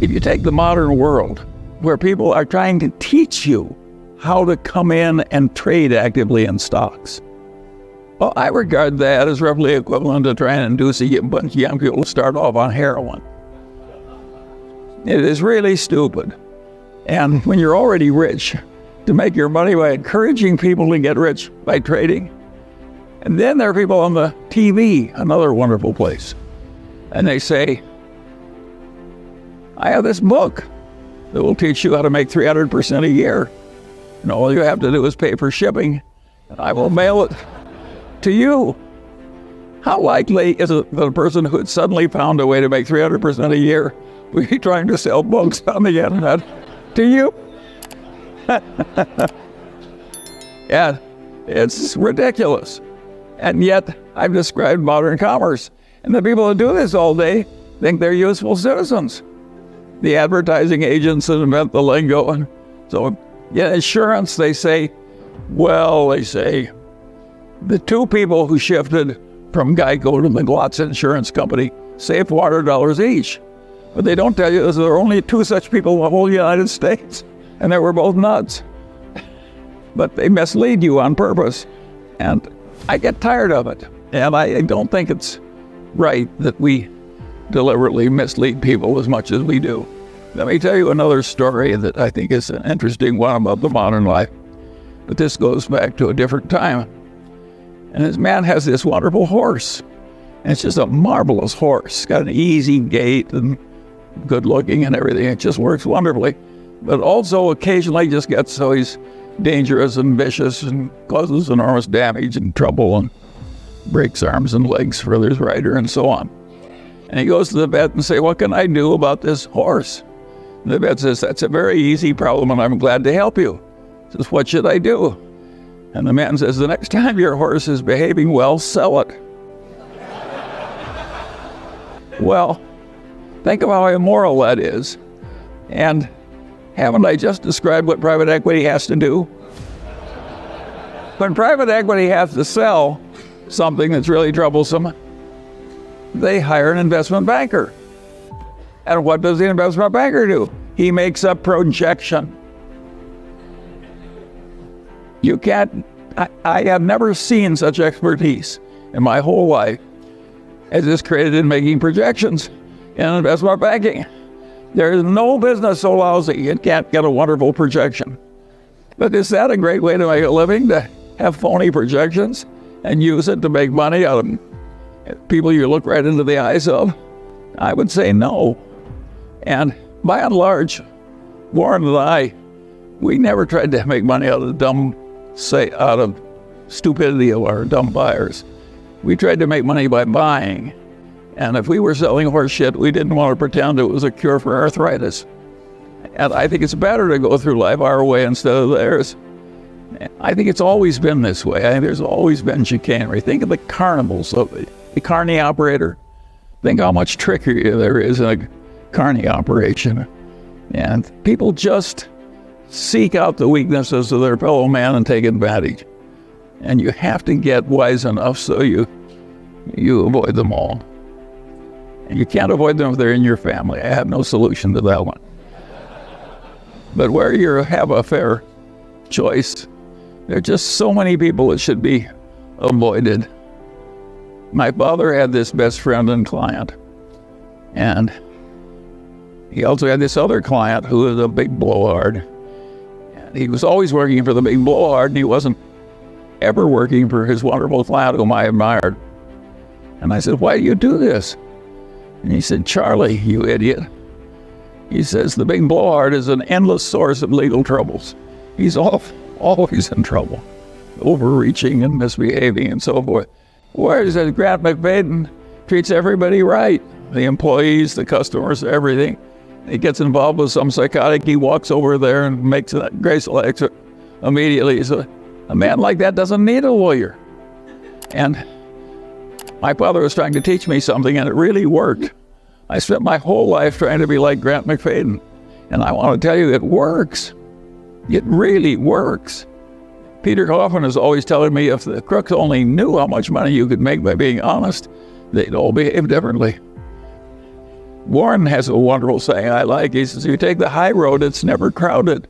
if you take the modern world, where people are trying to teach you how to come in and trade actively in stocks, well, I regard that as roughly equivalent to trying to induce a bunch of young people to start off on heroin. It is really stupid. And when you're already rich, to make your money by encouraging people to get rich by trading. And then there are people on the TV, another wonderful place, and they say, I have this book that will teach you how to make 300% a year. And all you have to do is pay for shipping, and I will mail it to you. How likely is it that a person who had suddenly found a way to make 300% a year will be trying to sell books on the internet to you? Yeah, it's ridiculous. And yet, I've described modern commerce. And the people who do this all day think they're useful citizens. The advertising agents that invent the lingo. And so, yeah, insurance, they say, the two people who shifted from Geico to the Glotz Insurance Company saved $400 each. But they don't tell you there are only two such people in the whole United States, and they were both nuts. But they mislead you on purpose, and I get tired of it. And I don't think it's right that we deliberately mislead people as much as we do. Let me tell you another story that I think is an interesting one about the modern life. But this goes back to a different time. And this man has this wonderful horse. And it's just a marvelous horse. It's got an easy gait and good looking and everything. It just works wonderfully. But also occasionally just gets so he's dangerous and vicious and causes enormous damage and trouble and breaks arms and legs for his rider and so on. And he goes to the vet and say, what can I do about this horse? And the vet says, that's a very easy problem and I'm glad to help you. He says, what should I do? And the man says, the next time your horse is behaving well, sell it. Well, think of how immoral that is. And haven't I just described what private equity has to do? When private equity has to sell something that's really troublesome, they hire an investment banker. And what does the investment banker do? He makes a projection. You can't, I have never seen such expertise in my whole life as is created in making projections in investment banking. There is no business so lousy it can't get a wonderful projection. But is that a great way to make a living, to have phony projections and use it to make money out of people you look right into the eyes of? I would say no. And by and large, Warren and I, we never tried to make money out of stupidity of our dumb buyers. We tried to make money by buying. And if we were selling horse shit, we didn't want to pretend it was a cure for arthritis. And I think it's better to go through life our way instead of theirs. I think it's always been this way. I think there's always been chicanery. Think of the carnivals, the carny operator. Think how much trickery there is in a carny operation. And people just seek out the weaknesses of their fellow man and take advantage. And you have to get wise enough so you avoid them all. And you can't avoid them if they're in your family. I have no solution to that one. But where you have a fair choice, there are just so many people that should be avoided. My father had this best friend and client. And he also had this other client who was a big blowhard. And he was always working for the big blowhard, and he wasn't ever working for his wonderful client whom I admired. And I said, why do you do this? And he said, Charlie, you idiot. He says, the big blowhard is an endless source of legal troubles. He's always in trouble, overreaching and misbehaving and so forth. Whereas Grant McFadden treats everybody right, the employees, the customers, everything. He gets involved with some psychotic, he walks over there and makes a graceful exit immediately. So a man like that doesn't need a lawyer. And my father was trying to teach me something, and it really worked. I spent my whole life trying to be like Grant McFadden. And I want to tell you, it works. It really works. Peter Kaufman is always telling me if the crooks only knew how much money you could make by being honest, they'd all behave differently. Warren has a wonderful saying I like. He says, you take the high road, it's never crowded.